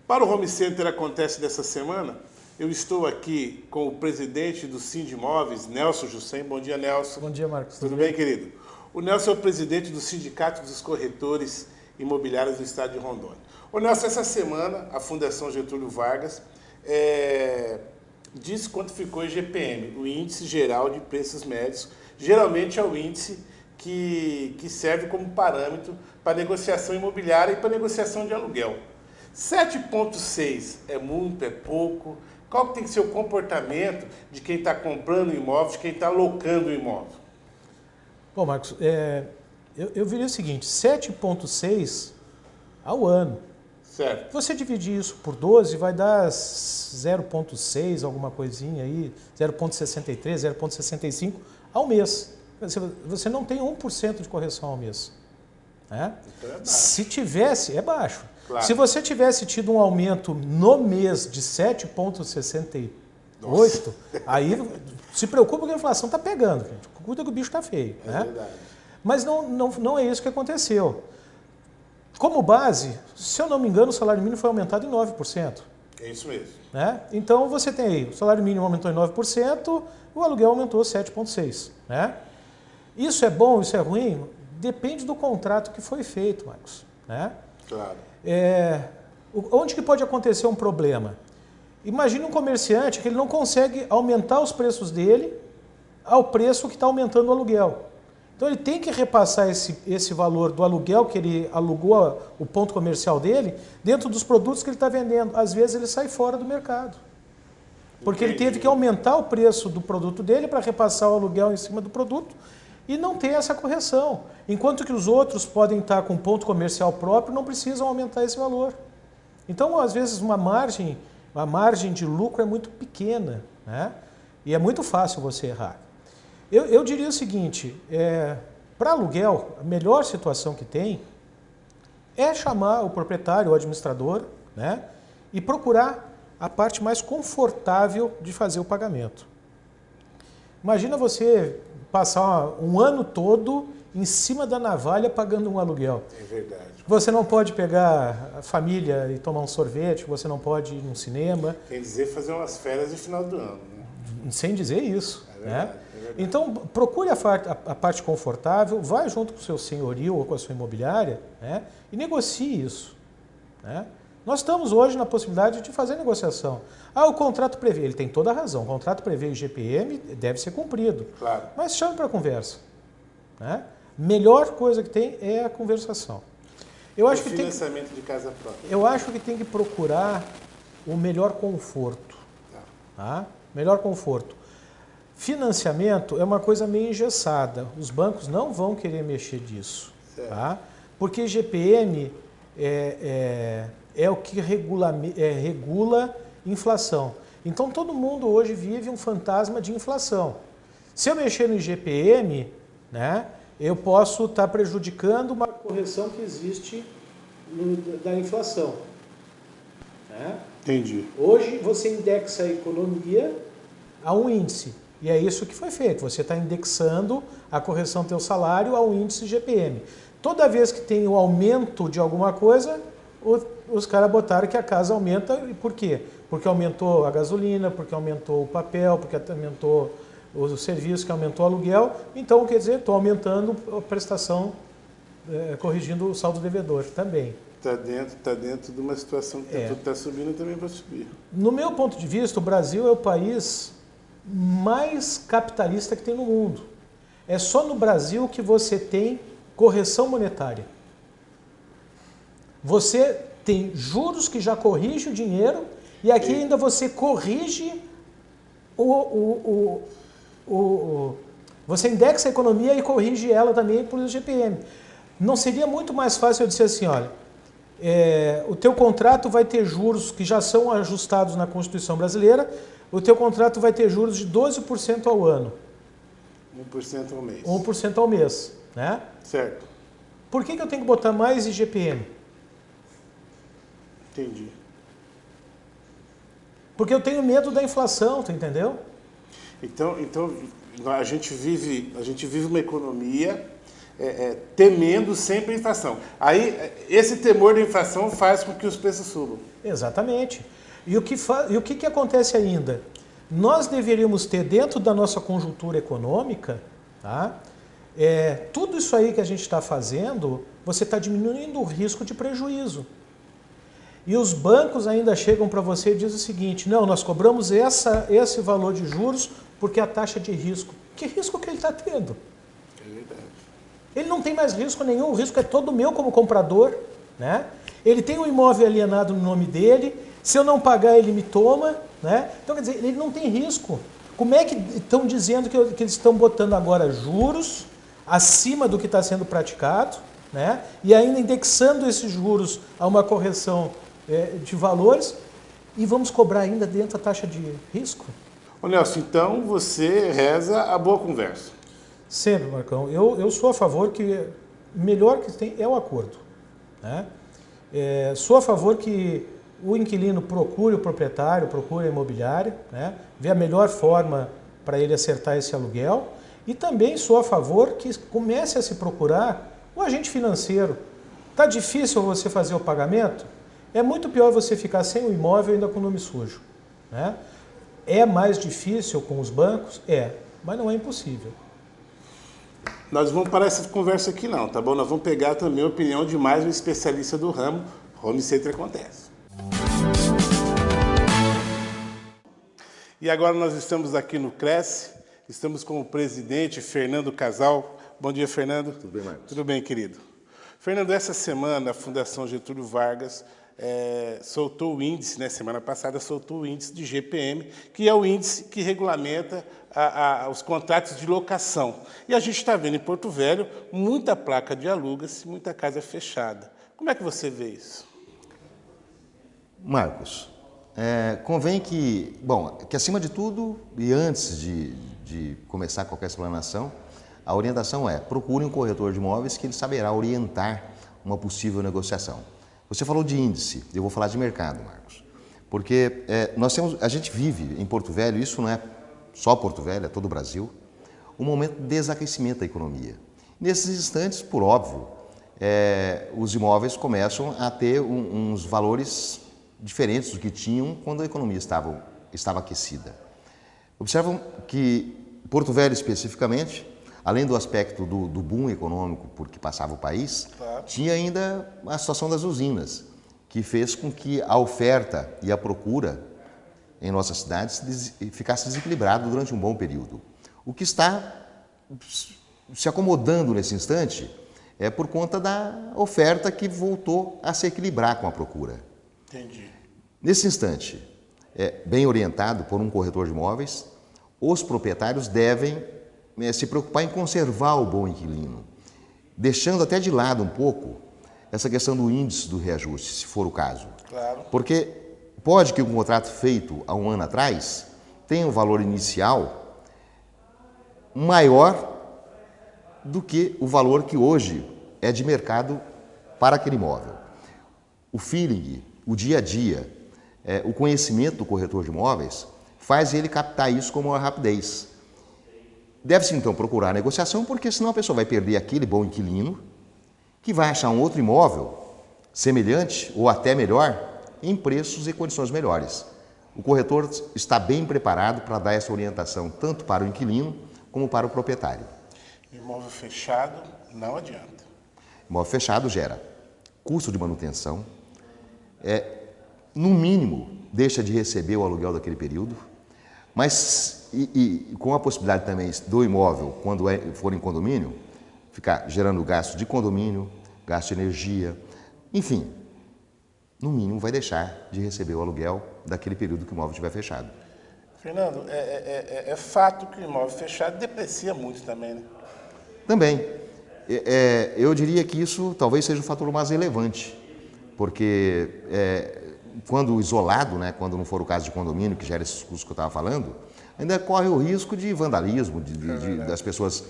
Para o Home Center acontece dessa semana, eu estou aqui com o presidente do Sindimóveis, Nelson Jussem. Bom dia, Nelson. Bom dia, Marcos. Tudo bem, querido? O Nelson é o presidente do Sindicato dos Corretores Imobiliários do Estado de Rondônia. Ô Nelson, essa semana a Fundação Getúlio Vargas disse quanto ficou o IGPM, o Índice Geral de Preços Médios. Geralmente é o índice que serve como parâmetro para negociação imobiliária e para negociação de aluguel. 7,6 é muito, é pouco? Qual que tem que ser o comportamento de quem está comprando o imóvel, de quem está alocando o imóvel? Bom, Marcos, eu diria o seguinte, 7,6 ao ano. Certo. Você dividir isso por 12 vai dar 0,6, alguma coisinha aí, 0,63, 0,65 ao mês. Você não tem 1% de correção ao mês. Né? Então é baixo. Se tivesse, é baixo. Claro. Se você tivesse tido um aumento no mês de 7,68, aí se preocupa que a inflação está pegando, gente. Cuida que o bicho está feio. É né? verdade. Mas não é isso que aconteceu. Como base, se eu não me engano, o salário mínimo foi aumentado em 9%. É isso mesmo. Né? Então você tem aí, o salário mínimo aumentou em 9%, o aluguel aumentou 7,6%. Né? Isso é bom, isso é ruim? Depende do contrato que foi feito, Marcos. Né? Claro. Onde que pode acontecer um problema? Imagine um comerciante que ele não consegue aumentar os preços dele ao preço que está aumentando o aluguel. Então ele tem que repassar esse valor do aluguel que ele alugou o ponto comercial dele dentro dos produtos que ele está vendendo. Às vezes ele sai fora do mercado. Porque ele teve que aumentar o preço do produto dele para repassar o aluguel em cima do produto e não ter essa correção. Enquanto que os outros podem estar com ponto comercial próprio, não precisam aumentar esse valor. Então, às vezes, a margem de lucro é muito pequena, né? E é muito fácil você errar. Eu diria o seguinte, para aluguel, a melhor situação que tem é chamar o proprietário, o administrador, né? E procurar a parte mais confortável de fazer o pagamento. Imagina você passar um ano todo em cima da navalha pagando um aluguel. É verdade. Você não pode pegar a família e tomar um sorvete, você não pode ir num cinema. Quer dizer, fazer umas férias de final do ano. Né? Sem dizer isso. É verdade, né? é verdade. Então, procure a parte confortável, vai junto com o seu senhorio ou com a sua imobiliária, né? E negocie isso. Né? Nós estamos hoje na possibilidade de fazer negociação. O contrato prevê, ele tem toda a razão, o contrato prevê o IGPM, deve ser cumprido. Claro. Mas chame para a conversa. Né? Melhor coisa que tem é a conversação. Eu acho que financiamento de casa própria. Eu acho que tem que procurar o melhor conforto. Tá? Melhor conforto. Financiamento é uma coisa meio engessada. Os bancos não vão querer mexer disso. Tá? Porque IGPM é o que regula inflação. Então todo mundo hoje vive um fantasma de inflação. Se eu mexer no IGPM, né, eu posso estar prejudicando uma correção que existe da inflação. Né? Entendi. Hoje você indexa a economia a um índice. E é isso que foi feito. Você está indexando a correção do teu salário ao índice IGPM. Toda vez que tem o aumento de alguma coisa, os caras botaram que a casa aumenta. E por quê? Porque aumentou a gasolina, porque aumentou o papel, porque aumentou o serviço, que aumentou o aluguel. Então, quer dizer, estou aumentando a prestação, corrigindo o saldo devedor também. Está dentro de uma situação que tudo está subindo, também vai subir. No meu ponto de vista, o Brasil é o país mais capitalista que tem no mundo. É só no Brasil que você tem correção monetária. Você tem juros que já corrige o dinheiro e aqui ainda você corrige você indexa a economia e corrige ela também por IGPM. Não seria muito mais fácil eu dizer assim, olha, o teu contrato vai ter juros que já são ajustados na Constituição brasileira, o teu contrato vai ter juros de 12% ao ano. 1% ao mês. 1% ao mês, né? Certo. Por que eu tenho que botar mais IGPM? Entendi. Porque eu tenho medo da inflação, tu entendeu? Então a gente vive uma economia temendo sempre a inflação. Aí, esse temor da inflação faz com que os preços subam. Exatamente. E o que acontece ainda? Nós deveríamos ter, dentro da nossa conjuntura econômica, tá? Tudo isso aí que a gente está fazendo, você está diminuindo o risco de prejuízo. E os bancos ainda chegam para você e dizem o seguinte: não, nós cobramos esse valor de juros porque a taxa de risco. Que risco que ele está tendo? É verdade. Ele não tem mais risco nenhum, o risco é todo meu como comprador, né? Ele tem um imóvel alienado no nome dele, se eu não pagar ele me toma, né? Então quer dizer, ele não tem risco. Como é que estão dizendo que eles estão botando agora juros acima do que está sendo praticado, né? E ainda indexando esses juros a uma correção de valores e vamos cobrar ainda dentro da taxa de risco? Ô Nelson, então você reza a boa conversa. Sempre, Marcão. Eu sou a favor que o melhor que tem é o acordo, né? Sou a favor que o inquilino procure o proprietário, procure a imobiliária, né? Vê a melhor forma para ele acertar esse aluguel. E também sou a favor que comece a se procurar o agente financeiro. Está difícil você fazer o pagamento? É muito pior você ficar sem o imóvel e ainda com o nome sujo, né? É mais difícil com os bancos? Mas não é impossível. Nós vamos parar essa conversa aqui não, tá bom? Nós vamos pegar também a opinião de mais um especialista do ramo. Home Center acontece. E agora nós estamos aqui no Cresce, estamos com o presidente Fernando Casal. Bom dia, Fernando. Tudo bem, Marcos? Tudo bem, querido. Fernando, essa semana a Fundação Getúlio Vargas soltou o índice, né? Semana passada soltou o índice de GPM, que é o índice que regulamenta os contratos de locação. E a gente está vendo em Porto Velho muita placa de alugas, muita casa fechada. Como é que você vê isso? Marcos, convém que acima de tudo e antes de começar qualquer explanação, a orientação procure um corretor de imóveis que ele saberá orientar uma possível negociação. Você falou de índice, eu vou falar de mercado, Marcos, porque a gente vive em Porto Velho, isso não é só Porto Velho, é todo o Brasil, um momento de desaquecimento da economia. Nesses instantes, por óbvio, os imóveis começam a ter uns valores diferentes do que tinham quando a economia estava aquecida. Observam que Porto Velho especificamente, além do aspecto do boom econômico por que passava o país, claro, tinha ainda a situação das usinas, que fez com que a oferta e a procura em nossas cidades ficasse desequilibrado durante um bom período. O que está se acomodando nesse instante é por conta da oferta que voltou a se equilibrar com a procura. Entendi. Nesse instante, bem orientado por um corretor de imóveis, os proprietários devem se preocupar em conservar o bom inquilino, deixando até de lado um pouco essa questão do índice do reajuste, se for o caso. Claro. Porque pode que um contrato feito há um ano atrás tenha um valor inicial maior do que o valor que hoje é de mercado para aquele imóvel. O feeling, o dia a dia, o conhecimento do corretor de imóveis faz ele captar isso com uma rapidez. Deve-se então procurar a negociação, porque senão a pessoa vai perder aquele bom inquilino que vai achar um outro imóvel semelhante ou até melhor em preços e condições melhores. O corretor está bem preparado para dar essa orientação tanto para o inquilino como para o proprietário. Imóvel fechado não adianta. Imóvel fechado gera custo de manutenção, no mínimo deixa de receber o aluguel daquele período, mas e com a possibilidade também do imóvel, quando for em condomínio, ficar gerando gasto de condomínio, gasto de energia, enfim, no mínimo vai deixar de receber o aluguel daquele período que o imóvel estiver fechado. Fernando, é fato que o imóvel fechado deprecia muito também, né? Também. Eu diria que isso talvez seja o fator mais relevante, porque quando isolado, né, quando não for o caso de condomínio, que gera esses custos que eu estava falando, ainda corre o risco de vandalismo, das pessoas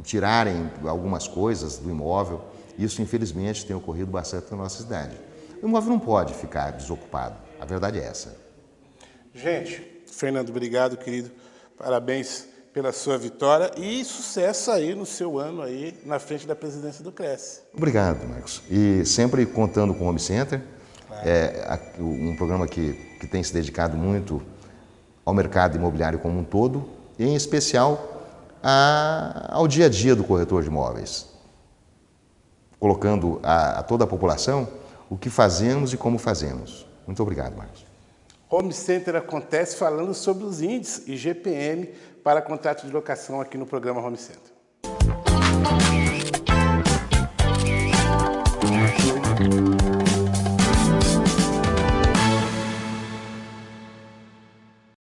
tirarem algumas coisas do imóvel. Isso, infelizmente, tem ocorrido bastante na nossa cidade. O imóvel não pode ficar desocupado, a verdade é essa. Gente, Fernando, obrigado, querido. Parabéns pela sua vitória e sucesso aí no seu ano aí na frente da presidência do Cresce. Obrigado, Marcos. E sempre contando com o Home Center, um programa que tem se dedicado muito ao mercado imobiliário como um todo, e em especial ao dia a dia do corretor de imóveis, colocando a toda a população o que fazemos e como fazemos. Muito obrigado, Marcos. Home Center acontece falando sobre os índices e GPM para contrato de locação aqui no programa Home Center.